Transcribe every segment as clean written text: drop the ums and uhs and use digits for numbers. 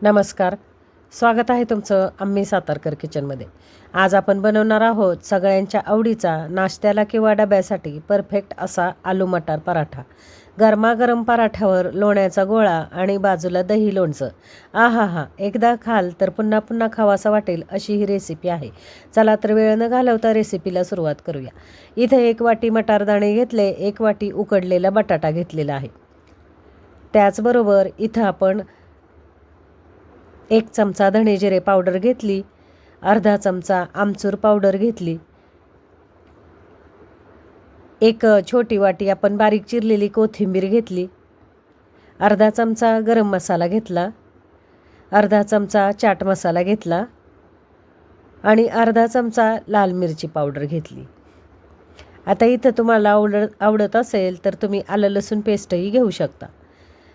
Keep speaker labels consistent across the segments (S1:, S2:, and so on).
S1: नमस्कार. स्वागत आहे तुमचं आम्ही सातारकर किचनमध्ये. आज आपण बनवणार आहोत सगळ्यांच्या आवडीचा नाश्त्याला किंवा डब्यासाठी परफेक्ट असा आलू मटार पराठा. गरमागरम पराठ्यावर लोण्याचा गोळा आणि बाजूला दही लोणचं. आहा! एकदा खाल तर पुन्हा पुन्हा खावासा वाटेल अशी ही रेसिपी आहे. चला तर वेळ न घालवता रेसिपीला सुरुवात करूया. इथे 1 वाटी मटारदाणे घेतले, 1 वाटी उकडलेला बटाटा घेतलेला आहे. त्याचबरोबर इथं आपण 1 चमचा धणे जिरे पावडर घेतली, अर्धा चमचा आमचूर पावडर घेतली, 1 छोटी वाटी आपण बारीक चिरलेली कोथिंबीर घेतली, अर्धा चमचा गरम मसाला घेतला, अर्धा चमचा चाट मसाला घेतला आणि अर्धा चमचा लाल मिरची पावडर घेतली. आता इथं तुम्हाला आवडत असेल तर तुम्ही आलं लसूण पेस्टही घेऊ शकता.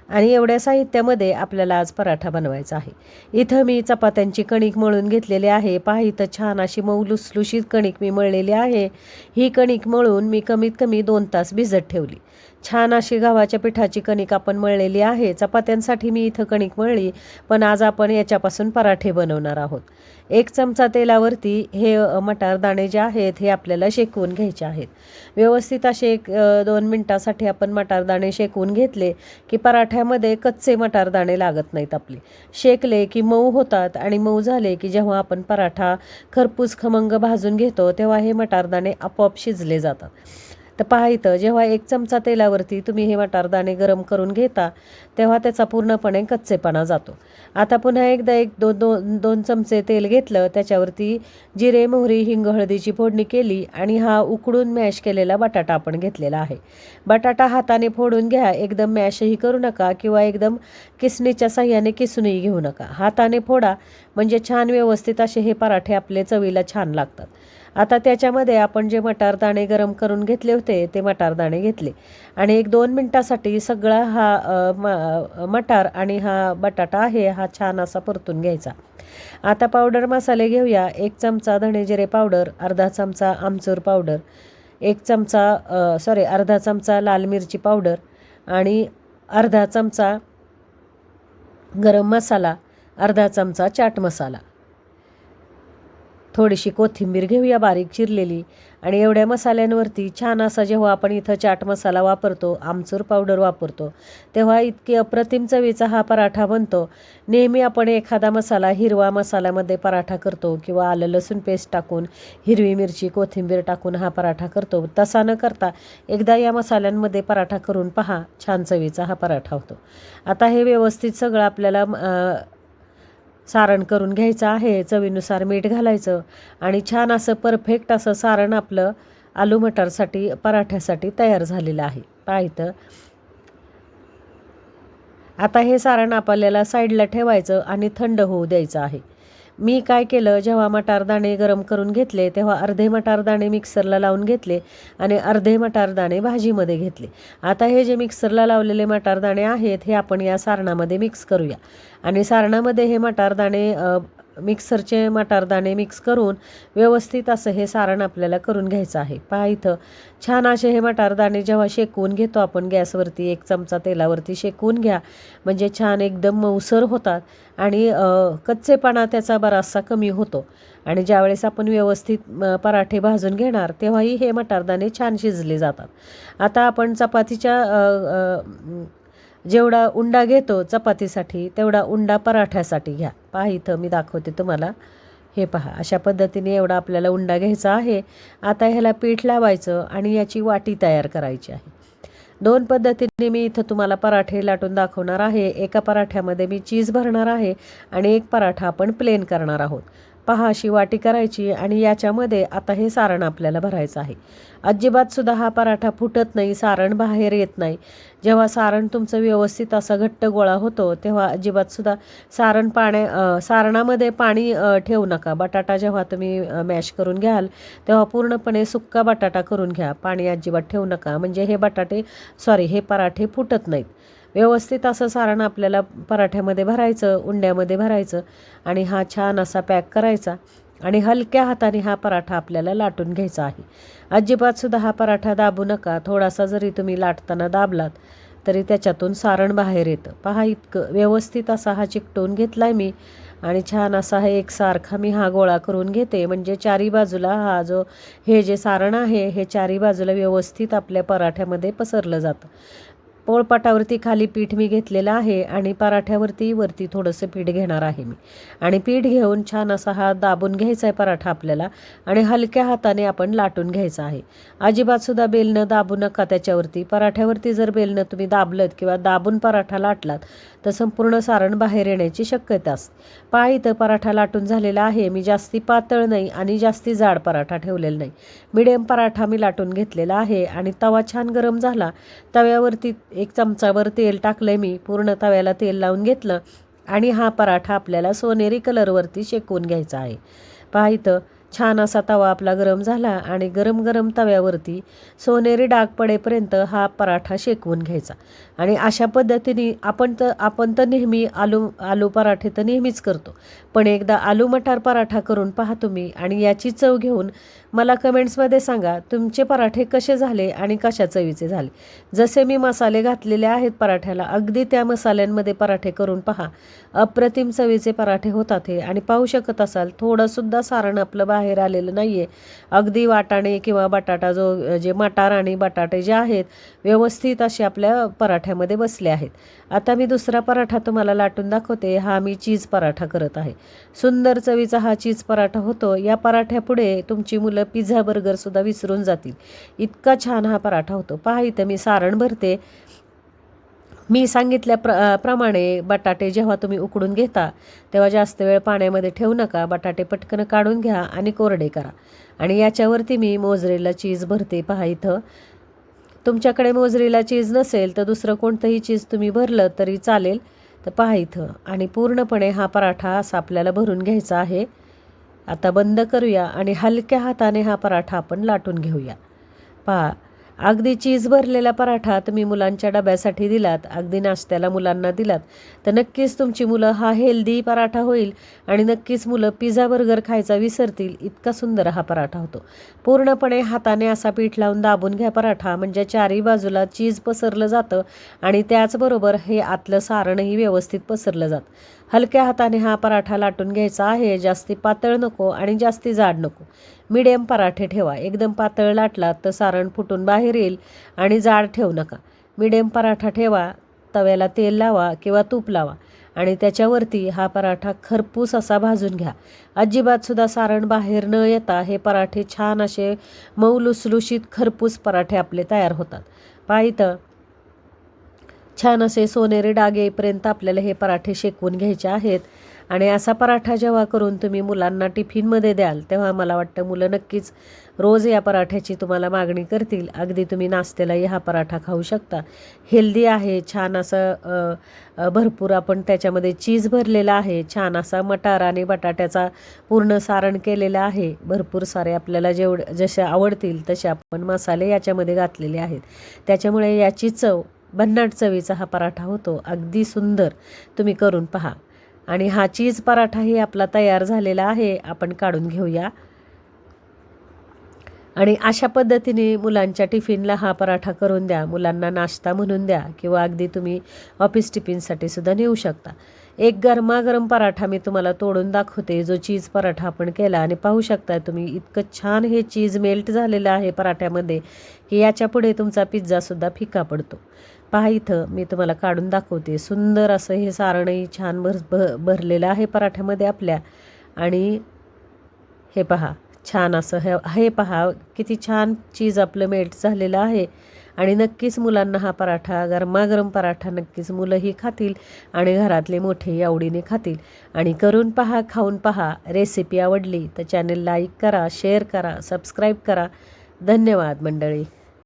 S1: आणि एवढ्या साहित्यामध्ये आपल्याला आज पराठा बनवायचा आहे. इथं मी चपात्यांची कणिक मळून घेतलेली आहे. पहा इथं छान अशी मऊ लुसलुशीत कणिक मी मळलेली आहे. ही कणिक मळून मी कमीत कमी 2 तास भिजत ठेवली. छान अशी गव्हाच्या पिठाची कणिक आपण मळलेली आहे. चपात्यांसाठी मी इथं कणिक मळली, पण आज आपण याच्यापासून पराठे बनवणार आहोत. 1 चमचा तेलावरती हे मटार दाणे जे आहेत हे आपल्याला शेकवून घ्यायचे आहेत. व्यवस्थित असे 1-2 मिनटासाठी आपण मटार दाणे शेकवून घेतले की पराठ्यामध्ये कच्चे मटार दाणे लागत नाहीत. आपले शेकले की मऊ होतात आणि मऊ झाले की जेव्हा आपण पराठा खरपूस खमंग भाजून घेतो तेव्हा हे मटार दाणे आपोआप शिजले जातात. तर पहा इथं जेव्हा 1 चमचा तेलावरती तुम्ही हे मटारदाणे गरम करून घेता तेव्हा त्याचा पूर्णपणे कच्चेपणा जातो. आता पुन्हा एकदा 2 चमचे तेल घेतलं, त्याच्यावरती जिरे, मोहरी, हिंग, हळदीची फोडणी केली आणि हा उकडून मॅश केलेला बटाटा आपण घेतलेला आहे. बटाटा हाताने फोडून घ्या, एकदम मॅशही करू नका किंवा एकदम किसणीच्या साह्याने किसूनही घेऊ नका. हाताने फोडा म्हणजे छान व्यवस्थित असे हे पराठे आपले चवीला छान लागतात. आता त्याच्यामध्ये आपण जे मटारदाणे गरम करून घेतले होते ते मटारदाणे घेतले आणि 1-2 मिनटासाठी सगळा हा मटार आणि हा बटाटा आहे हा छान असा परतून घ्यायचा. आता पावडर मसाले घेऊया. 1 चमचा धणे जिरे पावडर, अर्धा चमचा आमचूर पावडर, अर्धा चमचा लाल मिरची पावडर आणि अर्धा चमचा गरम मसाला, अर्धा चमचा चाट मसाला, थोडीशी कोथिंबीर घेऊया बारीक चिरलेली. आणि एवढ्या मसाल्यांवरती छान असा जेव्हा आपण इथं चाट मसाला वापरतो, आमचूर पावडर वापरतो, तेव्हा इतकी अप्रतिम चवीचा हा पराठा बनतो. नेहमी आपण एखादा मसाला हिरवा मसाल्यामध्ये पराठा करतो किंवा आलं लसूण पेस्ट टाकून, हिरवी मिरची कोथिंबीर टाकून हा पराठा करतो. तसा न करता एकदा या मसाल्यांमध्ये पराठा करून पहा, छान चवीचा हा पराठा होतो. आता हे व्यवस्थित सगळं आपल्याला सारण करून घ्यायचं आहे. चवीनुसार मीठ घालायचं आणि छान असं परफेक्ट असं सारण आपलं आलू मटारसाठी पराठ्यासाठी तयार झालेलं आहे. पाहिलं आता हे सारण आपल्याला साईडला ठेवायचं आणि थंड होऊ द्यायचं आहे. मी काय केलं, जेव्हा मटारदाणे गरम करून घेतले तेव्हा अर्धे मटारदाणे मिक्सरला लावून घेतले आणि अर्धे मटारदाणे भाजीमध्ये घेतले. आता हे जे मिक्सरला लावलेले मटारदाणे आहेत हे आपण या सारणामध्ये मिक्स करूया आणि सारणामध्ये हे मटारदाणे मिक्सरचे मटारदाणे मिक्स करून व्यवस्थित असं हे सारण आपल्याला करून घ्यायचं आहे. पहा इथं छान असे हे मटारदाणे जेव्हा शेकवून घेतो आपण गॅसवरती 1 चमचा तेलावरती शेकवून घ्या म्हणजे छान एकदम मऊसर होतात आणि कच्चेपणा त्याचा बराचसा कमी होतो. आणि ज्यावेळेस आपण व्यवस्थित पराठे भाजून घेणार तेव्हाही हे मटारदाणे छान शिजले जातात. आता आपण चपातीच्या जेवढा उंडा घेतो चपातीसाठी तेवढा उंडा पराठ्यासाठी घ्या. पहा इथं मी दाखवते तुम्हाला. हे पहा अशा पद्धतीने एवढा आपल्याला उंडा घ्यायचा आहे. आता ह्याला पीठ लावायचं आणि याची वाटी तयार करायची आहे. 2 पद्धतीने मी इथं तुम्हाला पराठे लाटून दाखवणार आहे. एका पराठ्यामध्ये मी चीज भरणार आहे आणि एक पराठा आपण प्लेन करणार आहोत. पहा अशी वाटी करायची आणि याच्यामध्ये आता हे सारण आपल्याला भरायचं आहे. अजिबातसुद्धा हा पराठा फुटत नाही, सारण बाहेर येत नाही. जेव्हा सारण तुमचं व्यवस्थित असा घट्ट गोळा होतो तेव्हा अजिबातसुद्धा सारणामध्ये पाणी ठेवू नका. बटाटा जेव्हा तुम्ही मॅश करून घ्याल तेव्हा पूर्णपणे सुक्का बटाटा करून घ्या, पाणी अजिबात ठेवू नका म्हणजे हे पराठे फुटत नाहीत. व्यवस्थित असं सारण आपल्याला पराठ्यामध्ये भरायचं, उंड्यामध्ये भरायचं आणि हा छान असा पॅक करायचा आणि हलक्या हाताने हा पराठा आपल्याला लाटून घ्यायचा आहे. अजिबातसुद्धा हा पराठा दाबू नका. थोडासा जरी तुम्ही लाटताना दाबलात तरी त्याच्यातून सारण बाहेर येतं. पहा, इतकं व्यवस्थित असा हा चिकटवून घेतला आहे मी आणि छान असा हा एकसारखा मी हा गोळा करून घेते. म्हणजे चारी बाजूला हे जे सारण आहे हे चारी बाजूला व्यवस्थित आपल्या पराठ्यामध्ये पसरलं जातं. पोळपाटावरती खाली पीठ मी घेतलेलं आहे आणि पराठ्यावरती वरती थोडंसं पीठ घेणार आहे मी. आणि पीठ घेऊन छान असा हा दाबून घ्यायचा आहे पराठा आपल्याला आणि हलक्या हाताने आपण लाटून घ्यायचा आहे. अजिबातसुद्धा बेलनं दाबू नका त्याच्यावरती. पराठ्यावरती जर बेलनं तुम्ही दाबलत किंवा दाबून पराठा लाटलात तर संपूर्ण सारण बाहेर येण्याची शक्यता असते. पहा, इथं पराठा लाटून झालेला आहे. मी जास्ती पातळ नाही आणि जास्ती जाड पराठा ठेवलेला नाही. मिडियम पराठा मी लाटून घेतलेला आहे आणि तवा छान गरम झाला. तव्यावरती 1 चमचाभर तेल टाकलं मी. पूर्ण तव्याला तेल लावून घेतलं आणि हा पराठा आपल्याला सोनेरी कलरवरती शेकवून घ्यायचा आहे. पहा, इथं छान असा तवा आपला गरम झाला आणि गरम गरम तव्यावरती सोनेरी डाग पडेपर्यंत हा पराठा शेकवून घ्यायचा. आणि अशा पद्धतीने आपण तर नेहमी आलू पराठे तर नेहमीच करतो, पण एकदा आलू मटार पराठा करून पहा तुम्ही आणि याची चव घेऊन मला कमेंट्समध्ये सांगा तुमचे पराठे कसे झाले आणि कशा चवीचे झाले. जसे मी मसाले घातलेले आहेत पराठ्याला, अगदी त्या मसाल्यांमध्ये पराठे करून पहा. अप्रतिम चवीचे पराठे होतात हे. आणि पाहू शकत असाल थोडंसुद्धा सारण आपलं बाहेर आलेलं नाही आहे. अगदी वाटाणे किंवा बटाटा जे मटार आणि बटाटे जे आहेत व्यवस्थित असे आपल्या पराठ्यामध्ये बसले आहेत. आता मी दुसरा पराठा तुम्हाला लाटून दाखवते. हा मी चीज पराठा करत आहे. सुंदर चवीचा हा चीज पराठा होतो. या पराठ्यापुढे तुमची मुलं पिझ्झा बर्गरसुद्धा विसरून जातील, इतका छान हा पराठा होतो. पहा, इथं मी सारण भरते. मी सांगितल्याप्रमाणे बटाटे जेव्हा तुम्ही उकडून घेता तेव्हा जास्त वेळ पाण्यामध्ये ठेवू नका. बटाटे पटकन काढून घ्या आणि कोरडे करा. आणि याच्यावरती मी मोझरेला चीज भरते. पहा, इथं तुमच्याकडे मोझरेला चीज नसेल तर दुसरं कोणतंही चीज तुम्ही भरलं तरी चालेल. तर पहा इथं, आणि पूर्णपणे हा पराठा असा आपल्याला भरून घ्यायचा आहे. आता बंद करूया आणि हलक्या हाताने हा पराठा आपण लाटून घेऊया. पहा, अगदी चीज भरलेला पराठा तुम्ही मुलांच्या डब्यासाठी दिलात, अगदी नाश्त्याला मुलांना दिलात तर नक्कीच तुमची मुलं हा हेल्दी पराठा होईल आणि नक्कीच मुलं पिझ्झा बर्गर खायचा विसरतील. इतका सुंदर हा पराठा होतो. पूर्णपणे हाताने असा पीठ लावून दाबून घ्या पराठा, म्हणजे चारी बाजूला चीज पसरलं जातं आणि त्याचबरोबर हे आतलं सारणही व्यवस्थित पसरलं जातं. हलक्या हाताने हा पराठा लाटून घ्यायचा आहे. जास्ती पातळ नको आणि जास्ती जाड नको. मिडियम पराठे ठेवा. एकदम पातळ लाटलात तर सारण फुटून बाहेर येईल आणि जाड ठेवू नका. मिडियम पराठा ठेवा. तव्याला तेल लावा किंवा तूप लावा आणि त्याच्यावरती हा पराठा खरपूस असा भाजून घ्या. अजिबातसुद्धा सारण बाहेर न येता हे पराठे छान असे मऊ लुसलुशीत खरपूस पराठे आपले तयार होतात. पहा, इथं छान असे सोनेरी डाग येईपर्यंत आपल्याला हे पराठे शेकवून घ्यायचे आहेत. आणि असा पराठा जेव्हा करून तुम्ही मुलांना टिफिनमध्ये द्याल तेव्हा मला वाटतं मुलं नक्कीच रोज या पराठ्याची तुम्हाला मागणी करतील. अगदी तुम्ही नाश्त्यालाही हा पराठा खाऊ शकता. हेल्दी आहे, छान असं भरपूर आपण त्याच्यामध्ये चीज भरलेला आहे, छान असा मटार आणि बटाट्याचा पूर्ण सारण केलेलं आहे. भरपूर सारे आपल्याला जसे आवडतील तसे आपण मसाले याच्यामध्ये घातलेले आहेत. त्याच्यामुळे याची चव भन्नाट चवीचा हा पराठा होतो. अगदी सुंदर, तुम्ही करून पहा. आणि हा चीज पराठाही आपला तयार झालेला आहे. आपण काढून घेऊया. आणि अशा पद्धतीने मुलांच्या टिफिनला हा पराठा करून द्या. मुलांना नाश्ता म्हणून द्या किंवा अगदी तुम्ही ऑफिस टिफिनसाठी सुद्धा नेऊ शकता. एक गरमागरम पराठा मी तुम्हाला तोडून दाखवते, जो चीज पराठा आपण केला. आणि पाहू शकता तुम्ही इतकं छान हे चीज मेल्ट झालेलं आहे पराठ्यामध्ये की याच्या पुढे तुमचा पिझ्झासुद्धा फिका पडतो. पहा, इथं मी तुम्हाला काढून दाखवते. सुंदर असं हे सारणही छान भरलेलं आहे पराठ्यामध्ये आपल्या. आणि हे पहा, छान असं हे पहा किती छान चीज आपलं मेल्ट झालेलं आहे. आणि नक्कीच मुलांना हा पराठा, गरमागरम पराठा नक्कीच मुलंही खातील आणि घरातले मोठेही आवडीने खातील. आणि करून पहा, खाऊन पहा. रेसिपी आवडली तर चॅनल लाईक करा, शेअर करा, सबस्क्राईब करा. धन्यवाद मंडळी.